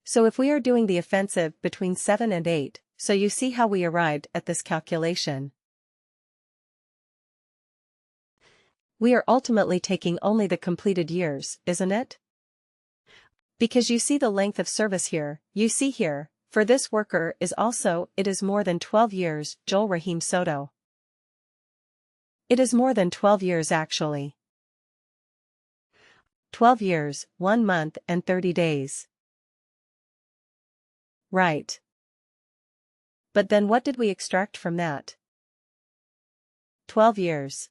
So if we are doing the offensive between 7 and 8, so you see how we arrived at this calculation. We are ultimately taking only the completed years, isn't it? Because you see the length of service here, you see here, for this worker is also, it is more than 12 years, Joel Rahim Soto. It is more than 12 years actually. 12 years, 1 month and 30 days. Right. But then what did we extract from that? 12 years.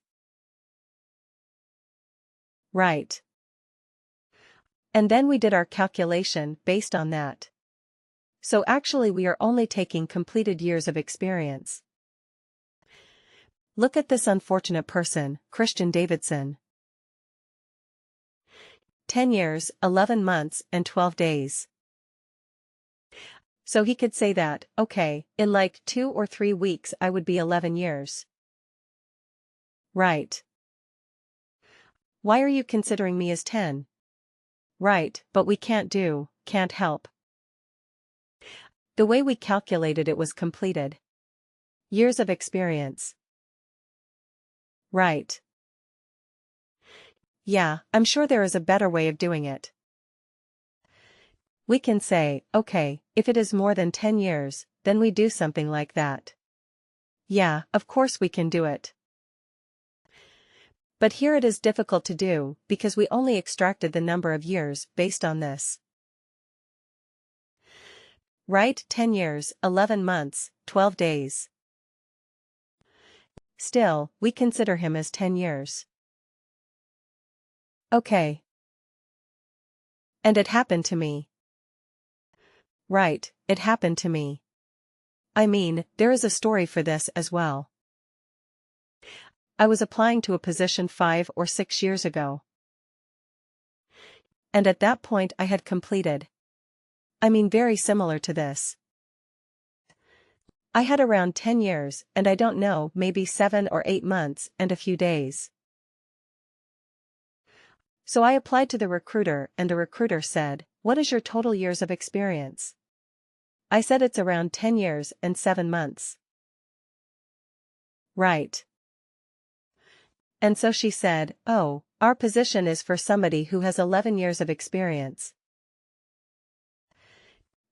Right. And then we did our calculation based on that. So actually we are only taking completed years of experience. Look at this unfortunate person, Christian Davidson. 10 years, 11 months and 12 days. So he could say that, okay, in like 2 or 3 weeks I would be 11 years. Right. Why are you considering me as 10? Right, but we can't help. The way we calculated it was completed years of experience. Right. Yeah, I'm sure there is a better way of doing it. We can say, okay, if it is more than 10 years, then we do something like that. Yeah, of course we can do it. But here it is difficult to do, because we only extracted the number of years based on this. Right, 10 years, 11 months, 12 days. Still, we consider him as 10 years. Okay. And it happened to me. Right, it happened to me. I mean, there is a story for this as well. I was applying to a position 5 or 6 years ago. And at that point I had completed. I mean very similar to this. I had around 10 years and I don't know, maybe 7 or 8 months and a few days. So I applied to the recruiter and the recruiter said, "What is your total years of experience?" I said it's around 10 years and 7 months. Right. And so she said, "Oh, our position is for somebody who has 11 years of experience."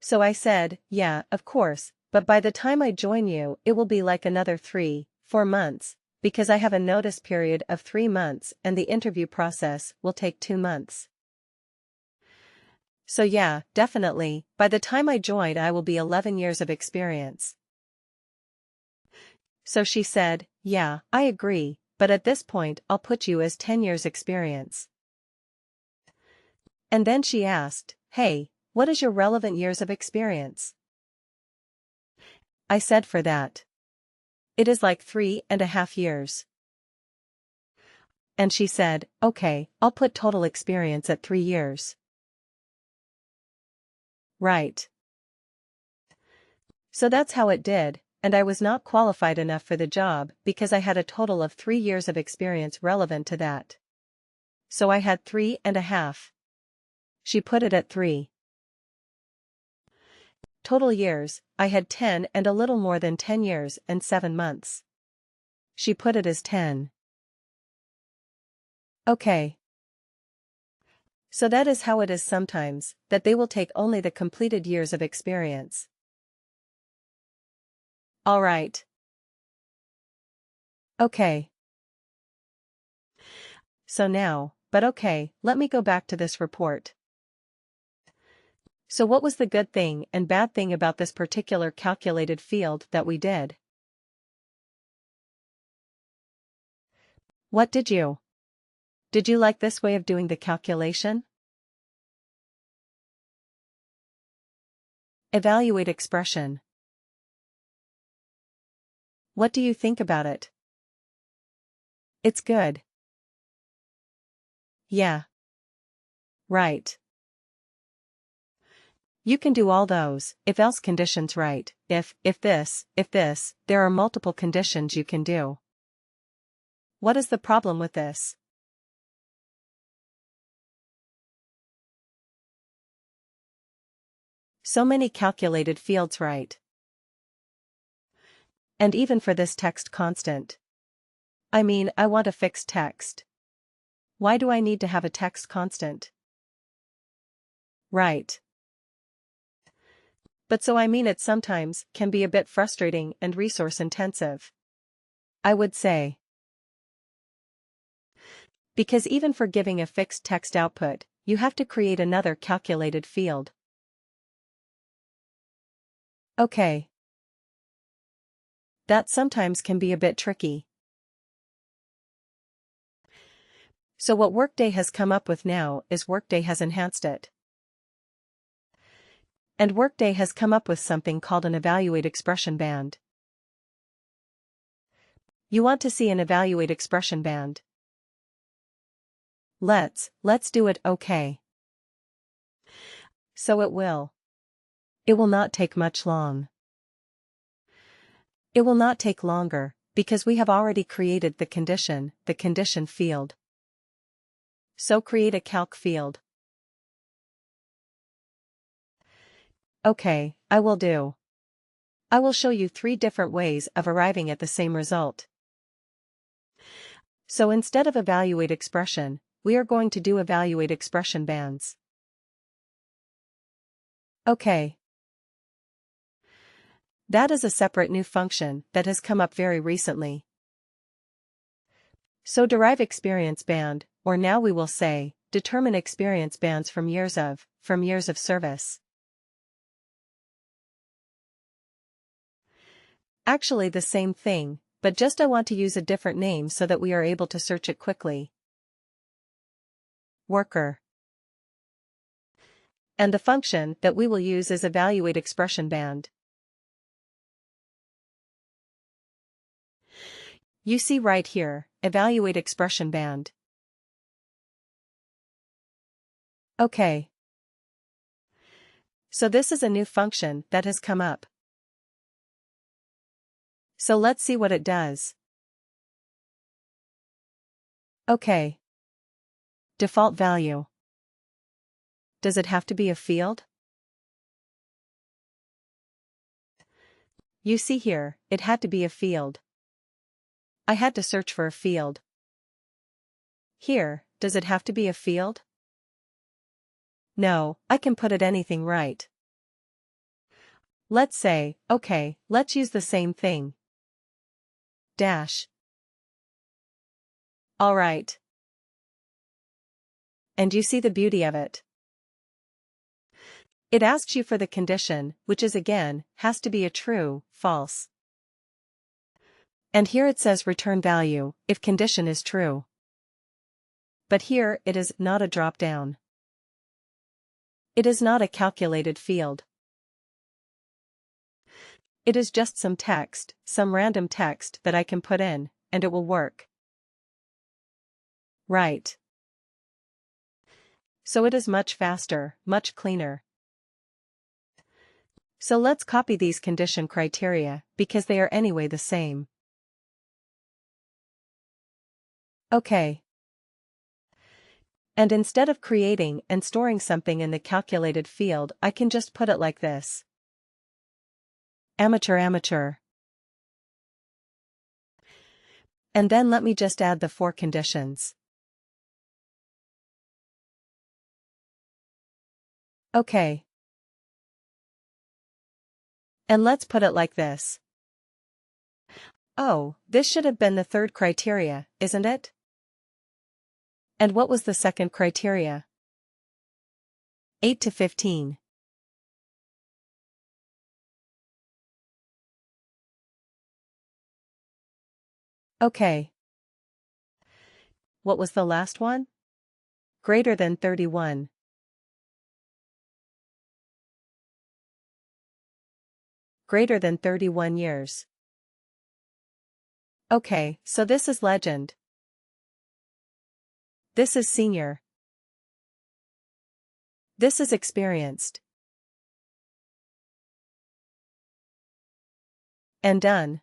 So I said, "Yeah, of course, but by the time I join you it will be like another 3-4 months, because I have a notice period of 3 months and the interview process will take 2 months. So yeah, definitely, by the time I join I will be 11 years of experience." So she said, "Yeah, I agree, but at this point I'll put you as 10 years experience." And then she asked, "Hey, what is your relevant years of experience?" I said for that. It is like 3.5 years. And she said, "Okay, I'll put total experience at 3 years." Right. So that's how it did, and I was not qualified enough for the job because I had a total of 3 years of experience relevant to that. So I had 3.5. She put it at 3. Total years, I had 10 and a little more than 10 years and 7 months. She put it as 10. Okay. So that is how it is sometimes, that they will take only the completed years of experience. All right. Okay. So now, but okay, let me go back to this report. So what was the good thing and bad thing about this particular calculated field that we did? What did you? Did you like this way of doing the calculation? Evaluate expression. What do you think about it? It's good. Yeah. Right. You can do all those, if else conditions right, if this, there are multiple conditions you can do. What is the problem with this? So many calculated fields, right? And even for this text constant. I mean, I want a fixed text. Why do I need to have a text constant? Right. But so I mean it sometimes can be a bit frustrating and resource intensive. I would say. Because even for giving a fixed text output, you have to create another calculated field. Okay. That sometimes can be a bit tricky. So what Workday has come up with now is Workday has enhanced it. And Workday has come up with something called an evaluate expression band. You want to see an evaluate expression band? Let's do it, okay. So it will. It will not take much long. It will not take longer, because we have already created the condition field. So create a calc field. Okay, I will do. I will show you 3 different ways of arriving at the same result. So instead of evaluate expression, we are going to do evaluate expression bands. Okay. That is a separate new function that has come up very recently. So derive experience band, or now we will say, determine experience bands from years of service. Actually the same thing, but just I want to use a different name so that we are able to search it quickly. Worker. And the function that we will use is evaluate expression band. You see right here, evaluate expression band. Okay. So this is a new function that has come up. So let's see what it does. Okay. Default value. Does it have to be a field? You see here, it had to be a field. I had to search for a field. Here, does it have to be a field? No, I can put it anything, right? Let's say, okay, let's use the same thing. Dash. Alright. And you see the beauty of it. It asks you for the condition, which is again, has to be a true, false. And here it says return value, if condition is true. But here it is not a drop-down. It is not a calculated field. It is just some text, some random text that I can put in, and it will work. Right. So it is much faster, much cleaner. So let's copy these condition criteria, because they are anyway the same. Okay. And instead of creating and storing something in the calculated field, I can just put it like this. Amateur. And then let me just add the 4 conditions. Okay. And let's put it like this. Oh, this should have been the 3rd criteria, isn't it? And what was the 2nd criteria? 8 to 15. Okay. What was the last one? Greater than 31. Greater than 31 years. Okay, so this is legend. This is senior. This is experienced. And done.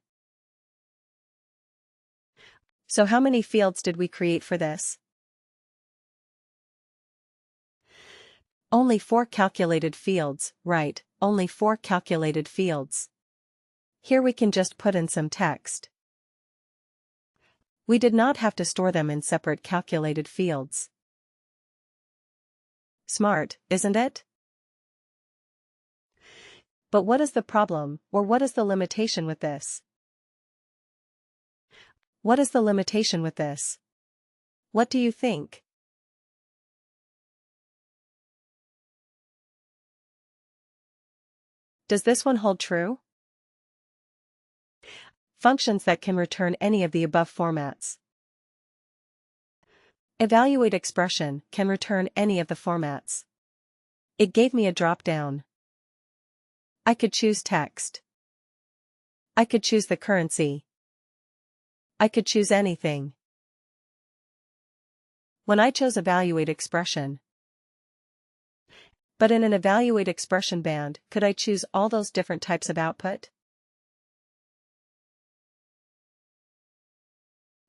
So how many fields did we create for this? Only 4 calculated fields, right, only 4 calculated fields. Here we can just put in some text. We did not have to store them in separate calculated fields. Smart, isn't it? But what is the problem, or what is the limitation with this? What is the limitation with this? What do you think? Does this one hold true? Functions that can return any of the above formats. Evaluate expression can return any of the formats. It gave me a drop-down. I could choose text. I could choose the currency. I could choose anything. When I chose evaluate expression. But in an evaluate expression band, could I choose all those different types of output?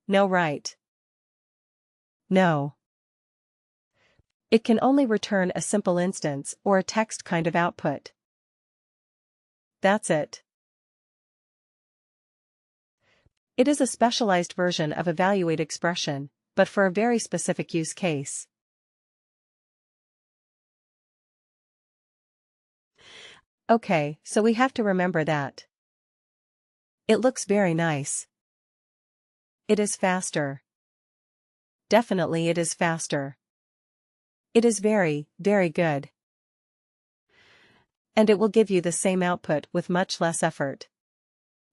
No, right? No. It can only return a simple instance or a text kind of output. That's it. It is a specialized version of evaluate expression, but for a very specific use case. Okay, so we have to remember that. It looks very nice. It is faster. Definitely it is faster. It is very, very good. And it will give you the same output with much less effort.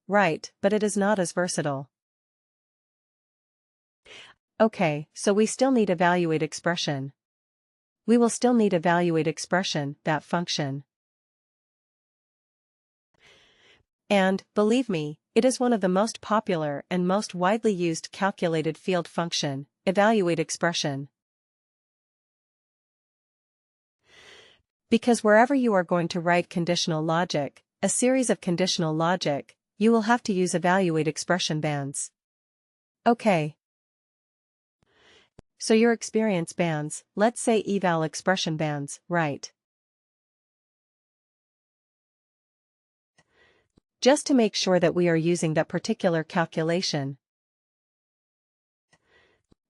Right, but it is not as versatile. Okay, so we still need evaluate expression. We will still need evaluate expression, that function. And, believe me, it is one of the most popular and most widely used calculated field function, evaluate expression. Because wherever you are going to write conditional logic, a series of conditional logic, you will have to use evaluate expression bands. Okay. So your experience bands, let's say eval expression bands, right? Just to make sure that we are using that particular calculation.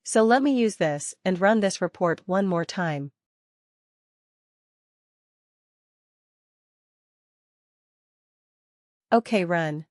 So let me use this and run this report one more time. Okay, run.